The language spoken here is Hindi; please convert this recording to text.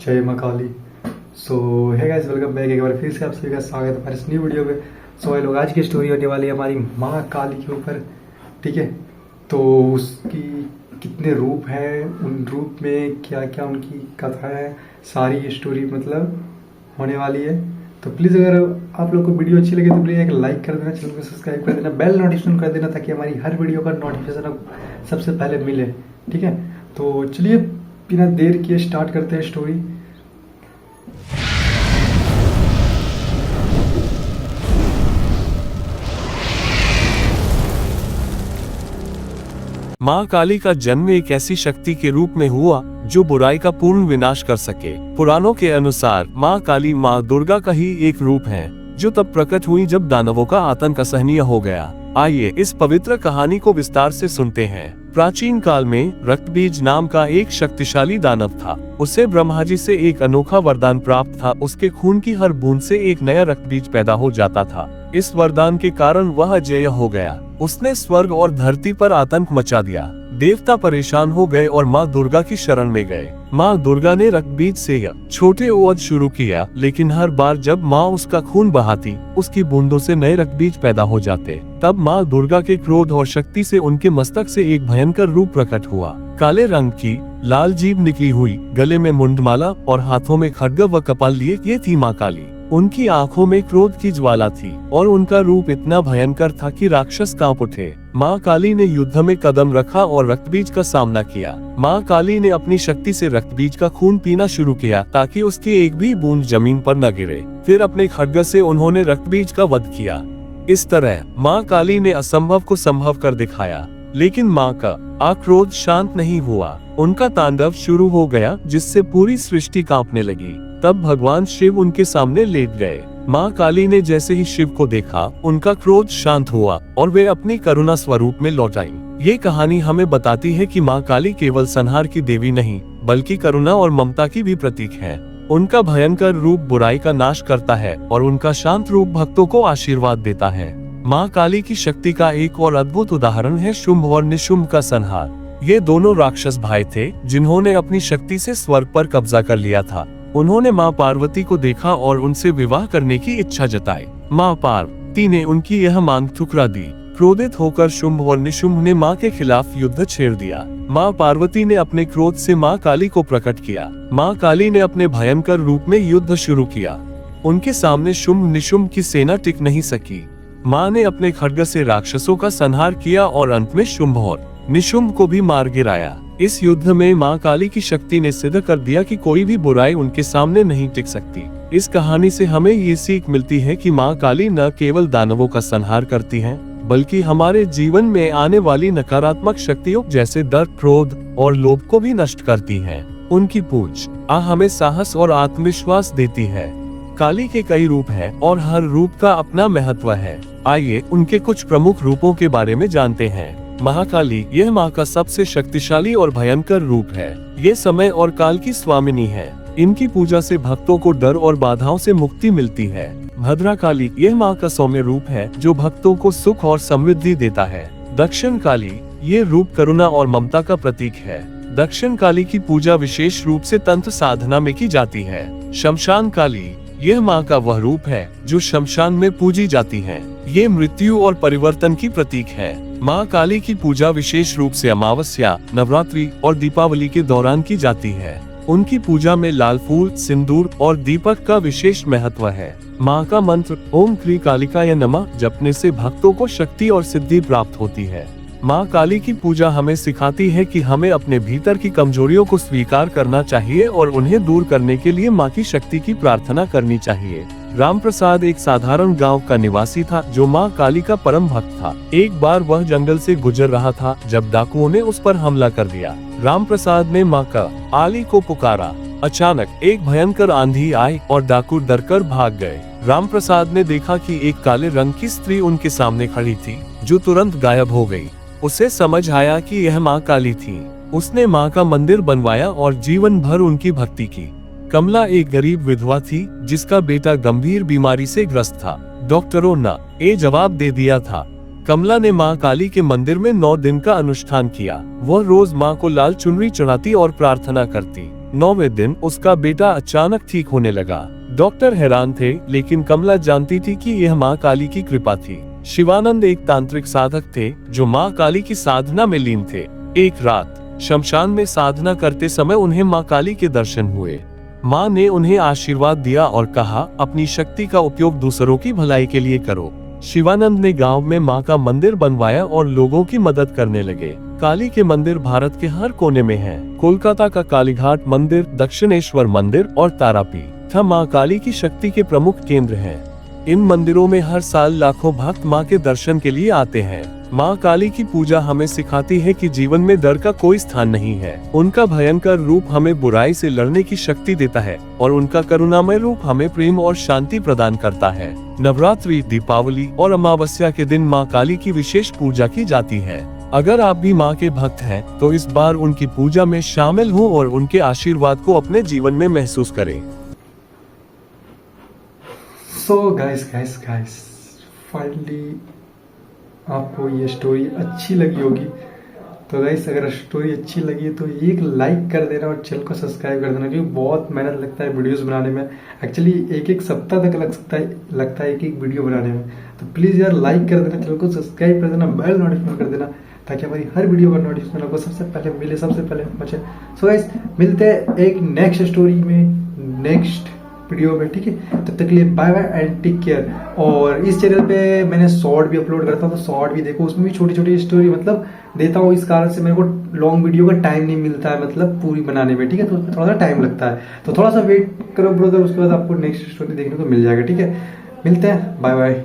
जय माँ काली। सो है गाइस, वेलकम बैक एक बार फिर से आप सभी का स्वागत है हमारे इस न्यू वीडियो में। सो लोग आज की स्टोरी होने वाली है हमारी माँ काली के ऊपर, ठीक है। तो उसकी कितने रूप हैं, उन रूप में क्या क्या उनकी कथा है, सारी स्टोरी मतलब होने वाली है। तो प्लीज़ अगर आप लोग को वीडियो अच्छी लगे तो प्लीज़ एक लाइक कर देना, चैनल को सब्सक्राइब कर देना, बेल नोटिफिकेशन कर देना ताकि हमारी हर वीडियो का नोटिफिकेशन सबसे पहले मिले, ठीक है। तो चलिए बिना देर किए स्टार्ट करते हैं स्टोरी। माँ काली का जन्म एक ऐसी शक्ति के रूप में हुआ जो बुराई का पूर्ण विनाश कर सके। पुराणों के अनुसार माँ काली माँ दुर्गा का ही एक रूप है जो तब प्रकट हुई जब दानवों का आतंक असहनीय हो गया। आइए इस पवित्र कहानी को विस्तार से सुनते हैं। प्राचीन काल में रक्तबीज नाम का एक शक्तिशाली दानव था। उसे ब्रह्मा जी से एक अनोखा वरदान प्राप्त था। उसके खून की हर बूंद से एक नया रक्तबीज पैदा हो जाता था। इस वरदान के कारण वह अजेय हो गया। उसने स्वर्ग और धरती पर आतंक मचा दिया। देवता परेशान हो गए और माँ दुर्गा की शरण में गए। माँ दुर्गा ने रक्तबीज से छोटे ओझ शुरू किया, लेकिन हर बार जब माँ उसका खून बहाती उसकी बूंदों से नए रक्तबीज पैदा हो जाते। तब माँ दुर्गा के क्रोध और शक्ति से उनके मस्तक से एक भयंकर रूप प्रकट हुआ। काले रंग की लाल जीभ निकली हुई, गले में मुंडमाला और हाथों में खड्ग व कपाल लिए ये थी माँ काली। उनकी आंखों में क्रोध की ज्वाला थी और उनका रूप इतना भयंकर था कि राक्षस कांप उठे। माँ काली ने युद्ध में कदम रखा और रक्तबीज का सामना किया। माँ काली ने अपनी शक्ति से रक्तबीज का खून पीना शुरू किया ताकि उसकी एक भी बूंद जमीन पर न गिरे। फिर अपने खड्ग से उन्होंने रक्तबीज का वध किया। इस तरह माँ काली ने असंभव को संभव कर दिखाया। लेकिन माँ का आक्रोध शांत नहीं हुआ। उनका तांडव शुरू हो गया जिससे पूरी सृष्टि कांपने लगी। तब भगवान शिव उनके सामने लेट गए। माँ काली ने जैसे ही शिव को देखा उनका क्रोध शांत हुआ और वे अपनी करुणा स्वरूप में लौट आईं। ये कहानी हमें बताती है कि माँ काली केवल संहार की देवी नहीं बल्कि करुणा और ममता की भी प्रतीक है। उनका भयंकर रूप बुराई का नाश करता है और उनका शांत रूप भक्तों को आशीर्वाद देता है। माँ काली की शक्ति का एक और अद्भुत उदाहरण है शुंभ और निशुंभ का संहार। ये दोनों राक्षस भाई थे जिन्होंने अपनी शक्ति से स्वर्ग पर कब्जा कर लिया था। उन्होंने माँ पार्वती को देखा और उनसे विवाह करने की इच्छा जताई। माँ पार्वती ने उनकी यह मांग ठुकरा दी। क्रोधित होकर शुंभ और निशुंभ ने माँ के खिलाफ युद्ध छेड़ दिया। माँ पार्वती ने अपने क्रोध से माँ काली को प्रकट किया। माँ काली ने अपने भयंकर रूप में युद्ध शुरू किया। उनके सामने शुंभ निशुंभ की सेना टिक नहीं सकी। माँ ने अपने खड्ग से राक्षसों का संहार किया और अंत में शुंभ और निशुंभ को भी मार गिराया। इस युद्ध में माँ काली की शक्ति ने सिद्ध कर दिया कि कोई भी बुराई उनके सामने नहीं टिक सकती। इस कहानी से हमें ये सीख मिलती है कि माँ काली न केवल दानवों का संहार करती हैं, बल्कि हमारे जीवन में आने वाली नकारात्मक शक्तियों जैसे डर, क्रोध और लोभ को भी नष्ट करती हैं। उनकी पूज हमें साहस और आत्मविश्वास देती है। काली के कई रूप हैं और हर रूप का अपना महत्व है। आइए उनके कुछ प्रमुख रूपों के बारे में जानते हैं। महाकाली यह माँ का सबसे शक्तिशाली और भयंकर रूप है। ये समय और काल की स्वामिनी है। इनकी पूजा से भक्तों को डर और बाधाओं से मुक्ति मिलती है। भद्रकाली यह माँ का सौम्य रूप है जो भक्तों को सुख और समृद्धि देता है। दक्षिण काली ये रूप करुणा और ममता का प्रतीक है। दक्षिण काली की पूजा विशेष रूप से तंत्र साधना में की जाती है। शमशान काली यह माँ का वह रूप है जो शमशान में पूजी जाती है। ये मृत्यु और परिवर्तन की प्रतीक है। माँ काली की पूजा विशेष रूप से अमावस्या, नवरात्रि और दीपावली के दौरान की जाती है। उनकी पूजा में लाल फूल, सिंदूर और दीपक का विशेष महत्व है। माँ का मंत्र ओम क्री कालिकाय नमः जपने से भक्तों को शक्ति और सिद्धि प्राप्त होती है। माँ काली की पूजा हमें सिखाती है कि हमें अपने भीतर की कमजोरियों को स्वीकार करना चाहिए और उन्हें दूर करने के लिए माँ की शक्ति की प्रार्थना करनी चाहिए। राम प्रसाद एक साधारण गांव का निवासी था जो माँ काली का परम भक्त था। एक बार वह जंगल से गुजर रहा था जब डाकुओं ने उस पर हमला कर दिया। राम प्रसाद ने माँ का आली को पुकारा। अचानक एक भयंकर आंधी आई और डाकू डरकर भाग गए। राम प्रसाद ने देखा कि एक काले रंग की स्त्री उनके सामने खड़ी थी जो तुरंत गायब हो गई। उसे समझ आया कि यह माँ काली थी। उसने माँ का मंदिर बनवाया और जीवन भर उनकी भक्ति की। कमला एक गरीब विधवा थी जिसका बेटा गंभीर बीमारी से ग्रस्त था। डॉक्टरों ने जवाब दे दिया था। कमला ने माँ काली के मंदिर में 9 दिन का अनुष्ठान किया। वह रोज माँ को लाल चुनरी चढ़ाती और प्रार्थना करती। 9वें दिन उसका बेटा अचानक ठीक होने लगा। डॉक्टर हैरान थे, लेकिन कमला जानती थी कि यह माँ काली की कृपा थी। शिवानंद एक तांत्रिक साधक थे जो माँ काली की साधना में लीन थे। एक रात शमशान में साधना करते समय उन्हें माँ काली के दर्शन हुए। माँ ने उन्हें आशीर्वाद दिया और कहा, अपनी शक्ति का उपयोग दूसरों की भलाई के लिए करो। शिवानंद ने गांव में माँ का मंदिर बनवाया और लोगों की मदद करने लगे। काली के मंदिर भारत के हर कोने में हैं। कोलकाता का कालीघाट मंदिर, दक्षिणेश्वर मंदिर और तारापीठ माँ काली की शक्ति के प्रमुख केंद्र हैं। इन मंदिरों में हर साल लाखों भक्त माँ के दर्शन के लिए आते हैं। माँ काली की पूजा हमें सिखाती है कि जीवन में डर का कोई स्थान नहीं है। उनका भयंकर रूप हमें बुराई से लड़ने की शक्ति देता है और उनका करुणामय रूप हमें प्रेम और शांति प्रदान करता है। नवरात्रि, दीपावली और अमावस्या के दिन माँ काली की विशेष पूजा की जाती है। अगर आप भी माँ के भक्त हैं, तो इस बार उनकी पूजा में शामिल हों और उनके आशीर्वाद को अपने जीवन में महसूस करें। सो गाइस फाइनली आपको ये स्टोरी अच्छी लगी होगी। तो गाइस अगर स्टोरी अच्छी लगी तो एक लाइक कर देना और चैनल को सब्सक्राइब कर देना, क्योंकि बहुत मेहनत लगता है वीडियोस बनाने में। एक्चुअली एक सप्ताह तक लगता है एक वीडियो बनाने में। तो प्लीज़ यार लाइक कर देना, चैनल को सब्सक्राइब कर देना, बेल नोटिफिकेशन कर देना, ताकि हमारी हर वीडियो का नोटिफिकेशन आपको सबसे पहले पहुंचे। सो गाइस मिलते हैं एक नेक्स्ट स्टोरी में, नेक्स्ट वीडियो में, ठीक है। तब तक के लिए bye bye and take care. और इस चैनल पे मैंने शॉर्ट भी अपलोड करता हूँ, तो शॉर्ट भी देखो, उसमें भी छोटी छोटी स्टोरी मतलब देता हूँ। इस कारण से मेरे को लॉन्ग वीडियो का टाइम नहीं मिलता है, मतलब पूरी बनाने में, ठीक है। तो उसमें थोड़ा सा टाइम लगता है, तो थोड़ा सा वेट करो ब्रदर, उसके बाद आपको नेक्स्ट स्टोरी देखने को मिल जाएगा, ठीक है। मिलते हैं, बाय बाय।